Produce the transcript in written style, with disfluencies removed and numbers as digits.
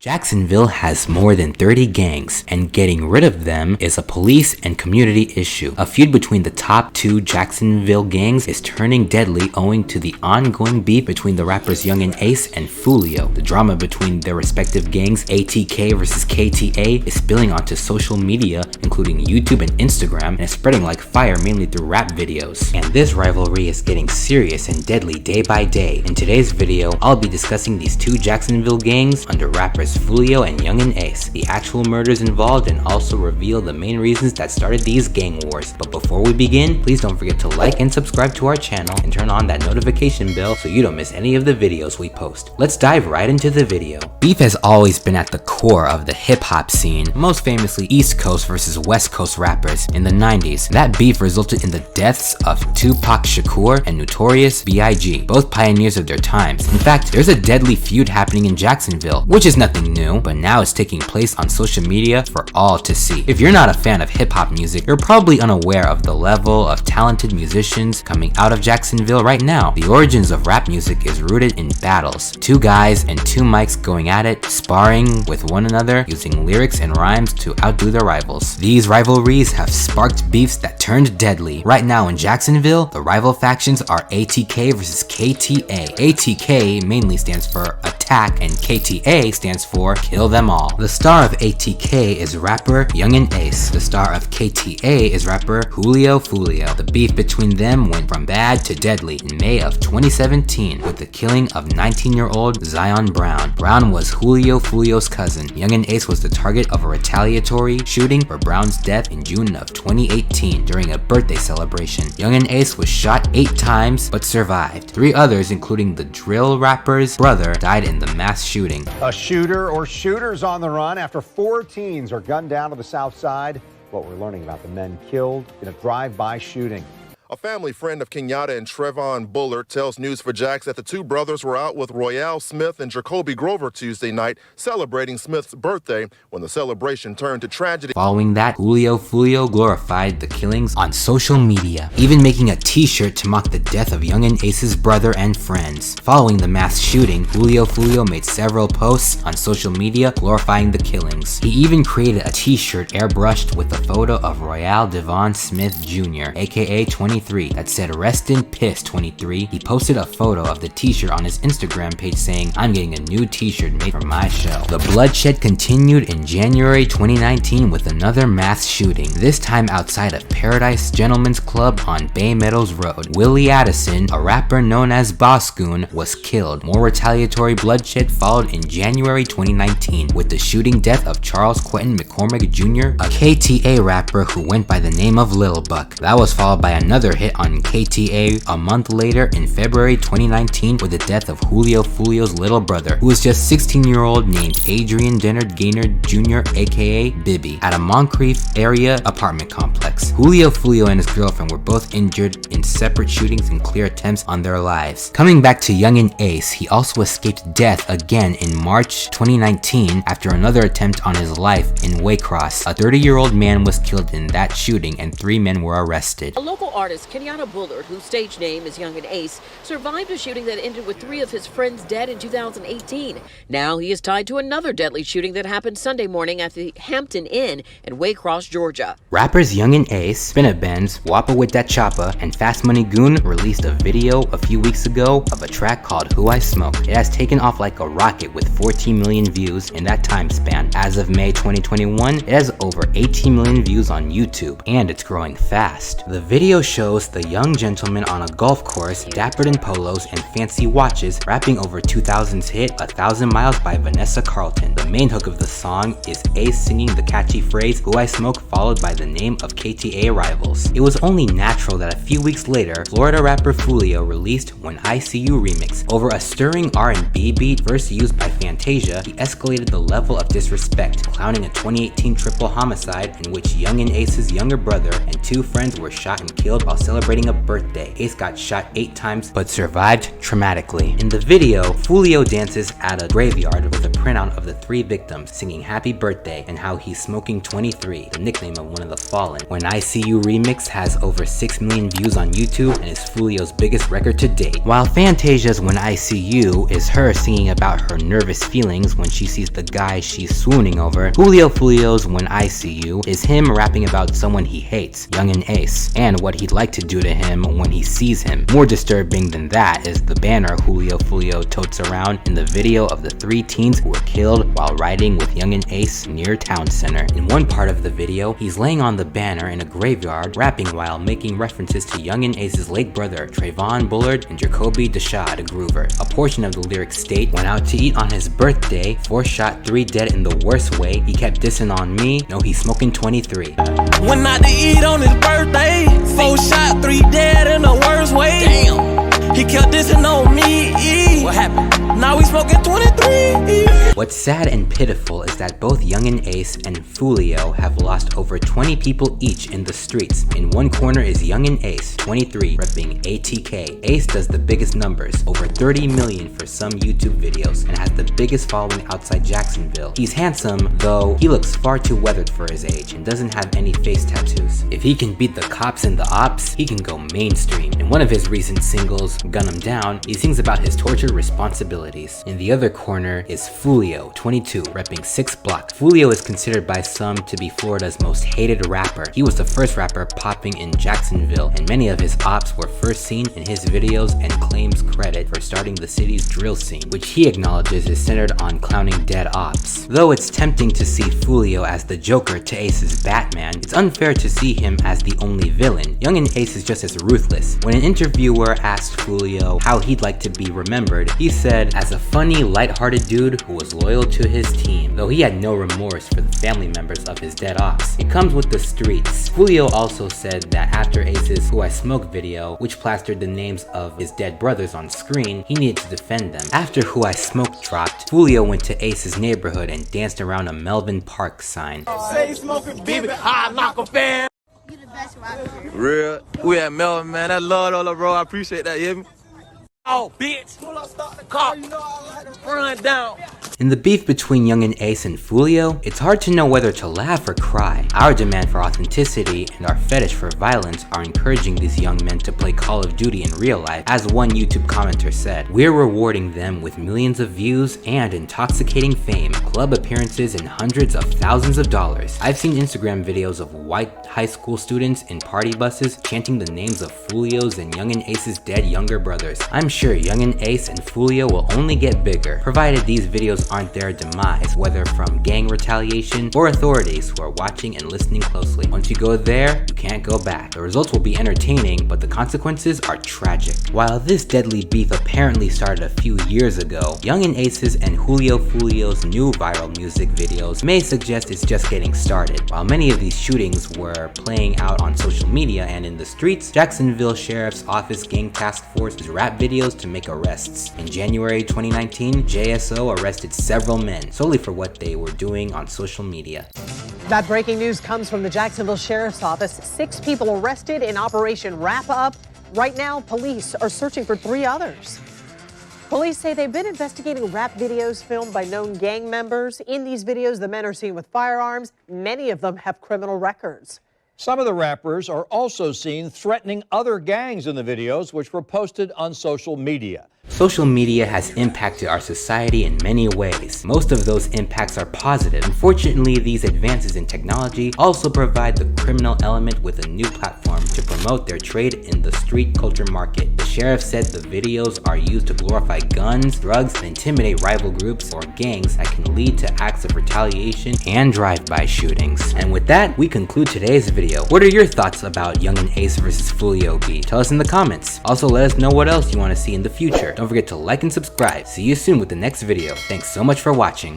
Jacksonville has more than 30 gangs, and getting rid of them is a police and community issue. A feud between the top two Jacksonville gangs is turning deadly owing to the ongoing beef between the rappers Yungeen and Foolio. The drama between their respective gangs, ATK versus KTA, is spilling onto social media, including YouTube and Instagram, and is spreading like fire mainly through rap videos. And this rivalry is getting serious and deadly day by day. In today's video, I'll be discussing these two Jacksonville gangs under rappers Foolio and Yungeen, the actual murders involved, and also reveal the main reasons that started these gang wars. But before we begin, please don't forget to like and subscribe to our channel and turn on that notification bell so you don't miss any of the videos we post. Let's dive right into the video. Beef has always been at the core of the hip-hop scene, most famously East Coast versus West Coast rappers in the 90s. That beef resulted in the deaths of Tupac Shakur and Notorious B.I.G., both pioneers of their times. In fact, there's a deadly feud happening in Jacksonville, which is nothing new, but now it's taking place on social media for all to see. If you're not a fan of hip-hop music, you're probably unaware of the level of talented musicians coming out of Jacksonville right now. The origins of rap music is rooted in battles. Two guys and two mics going at it, sparring with one another, using lyrics and rhymes to outdo their rivals. These rivalries have sparked beefs that turned deadly. Right now in Jacksonville, the rival factions are ATK versus KTA. ATK mainly stands for Attack and KTA stands for Kill Them All. The star of ATK is rapper Yungeen. The star of KTA is rapper Julio Foolio. The beef between them went from bad to deadly in May of 2017 with the killing of 19-year-old Zion Brown. Brown was Julio Foolio's cousin. Yungeen was the target of a retaliatory shooting for Brown's death in June of 2018 during a birthday celebration. Yungeen was shot 8 times but survived. 3 others, including the drill rapper's brother, died in the mass shooting. A shooter or shooters on the run after 4 teens are gunned down to the south side. What we're learning about the men killed in a drive-by shooting. A family friend of Kenyatta and Trevon Bullard tells News4Jax that the two brothers were out with Royale Smith and Jacoby Grover Tuesday night celebrating Smith's birthday when the celebration turned to tragedy. Following that, Julio Foolio glorified the killings on social media, even making a t-shirt to mock the death of Yungeen brother and friends. Following the mass shooting, Julio Foolio made several posts on social media glorifying the killings. He even created a t-shirt airbrushed with a photo of Royale Devon Smith Jr., aka 23, that said "Rest in Piss 23. He posted a photo of the t-shirt on his Instagram page saying, "I'm getting a new t-shirt made for my show." The bloodshed continued in January 2019 with another mass shooting, this time outside of Paradise Gentlemen's Club on Bay Meadows Road. Willie Addison, a rapper known as Boscoon, was killed. More retaliatory bloodshed followed in January 2019 with the shooting death of Charles Quentin McCormick Jr., a KTA rapper who went by the name of Lil Buck. That was followed by another hit on KTA a month later in February 2019 with the death of Julio Foolio's little brother, who was just 16-year-old named Adrian Dennard Gaynor Jr., aka Bibby, at a Moncrief area apartment complex. Julio Foolio and his girlfriend were both injured in separate shootings and clear attempts on their lives. Coming back to Yungeen, he also escaped death again in March 2019 after another attempt on his life in Waycross. A 30-year-old man was killed in that shooting and 3 men were arrested. A local artist, Kenyatta Bullard, whose stage name is Yungeen, survived a shooting that ended with 3 of his friends dead in 2018. Now he is tied to another deadly shooting that happened Sunday morning at the Hampton Inn in Waycross, Georgia. Rappers Yungeen, Spin It Benz, Wappa With That Choppa, and Fast Money Goon released a video a few weeks ago of a track called Who I Smoke. It has taken off like a rocket with 14 million views in that time span. As of May 2021, it has over 18 million views on YouTube, and it's growing fast. The video shows the young gentleman on a golf course, dappered in polos and fancy watches, rapping over 2000's hit 1,000 Miles by Vanessa Carlton. The main hook of the song is Ace singing the catchy phrase "Who I Smoke" followed by the name of KTA rivals. It was only natural that a few weeks later, Florida rapper Foolio released When I See You remix. Over a stirring R&B beat first used by Fantasia, he escalated the level of disrespect, clowning a 2018 triple homicide in which Yungeen younger brother and 2 friends were shot and killed while while celebrating a birthday. Ace got shot 8 times but survived traumatically. In the video, Foolio dances at a graveyard with a printout of the 3 victims singing happy birthday and how he's smoking 23, the nickname of one of the fallen. When I See You remix has over 6 million views on YouTube and is Foolio's biggest record to date. While Fantasia's When I See You is her singing about her nervous feelings when she sees the guy she's swooning over, Julio Foolio's When I See You is him rapping about someone he hates, Yungeen Ace, and what he'd like to do to him when he sees him. More disturbing than that is the banner Julio Foolio totes around in the video of the 3 teens who were killed while riding with Yungeen Ace near town center. In one part of the video, he's laying on the banner in a graveyard, rapping while making references to Yungeen Ace's late brother, Trayvon Bullard and Jacoby Dashad Groover. A portion of the lyrics state, "Went out to eat on his birthday, 4 shot, 3 dead in the worst way. He kept dissing on me, no he's smoking 23. Went out to eat on his birthday, 4 shot, 3 dead in the worst way. Damn, he kept dissing on me. What happened? Now we smoking 23. What's sad and pitiful is that both Yungeen Ace and Foolio have lost over 20 people each in the streets. In one corner is Yungeen Ace, 23, repping ATK. Ace does the biggest numbers, over 30 million for some YouTube videos, and has the biggest following outside Jacksonville. He's handsome, though he looks far too weathered for his age and doesn't have any face tattoos. If he can beat the cops and the ops, he can go mainstream. In one of his recent singles, Gun 'Em Down, he sings about his tortured responsibilities. In the other corner is Foolio, 22, repping 6 Block. Foolio is considered by some to be Florida's most hated rapper. He was the first rapper popping in Jacksonville, and many of his ops were first seen in his videos and claims credit for starting the city's drill scene, which he acknowledges is centered on clowning dead ops. Though it's tempting to see Foolio as the Joker to Ace's Batman, it's unfair to see him as the only villain. Yungeen Ace is just as ruthless. When an interviewer asked Foolio how he'd like to be remembered, he said, as a funny, lighthearted dude who was loyal to his team, though he had no remorse for the family members of his dead ops. It comes with the streets. Foolio also said that after Ace's Who I Smoke video, which plastered the names of his dead brothers on screen, he needed to defend them. After Who I Smoke dropped, Foolio went to Ace's neighborhood and danced around a Melvin Park sign. Say smoking, baby, I knock a fan. You the best rapper. Real, we at Melvin, man. I love all the bro. I appreciate that, you hear me? Oh, bitch. Pull up, start the car. You know I like to run down. In the beef between Yungeen Ace and Foolio, it's hard to know whether to laugh or cry. Our demand for authenticity and our fetish for violence are encouraging these young men to play Call of Duty in real life. As one YouTube commenter said, we're rewarding them with millions of views and intoxicating fame, club appearances and hundreds of thousands of dollars. I've seen Instagram videos of white high school students in party buses chanting the names of Foolio's and Yungeen Ace's dead younger brothers. I'm sure Yungeen Ace and Foolio will only get bigger, provided these videos aren't their demise, whether from gang retaliation or authorities who are watching and listening closely. Once you go there, you can't go back. The results will be entertaining, but the consequences are tragic. While this deadly beef apparently started a few years ago, Yungeen Ace's and Julio Foolio's new viral music videos may suggest it's just getting started. While many of these shootings were playing out on social media and in the streets, Jacksonville Sheriff's Office Gang Task Force used rap videos to make arrests. In January 2019, JSO arrested several men solely for what they were doing on social media. That breaking news comes from the Jacksonville Sheriff's Office. 6 people arrested in Operation Wrap Up. Right now, police are searching for 3 others. Police say they've been investigating rap videos filmed by known gang members. In these videos, the men are seen with firearms. Many of them have criminal records. Some of the rappers are also seen threatening other gangs in the videos, which were posted on social media. Social media has impacted our society in many ways. Most of those impacts are positive. Unfortunately, these advances in technology also provide the criminal element with a new platform to promote their trade in the street culture market. The sheriff said the videos are used to glorify guns, drugs, and intimidate rival groups or gangs that can lead to acts of retaliation and drive-by shootings. And with that, we conclude today's video. What are your thoughts about Yungeen Ace versus Foolio B? Tell us in the comments. Also, let us know what else you want to see in the future. Don't forget to like and subscribe. See you soon with the next video. Thanks so much for watching.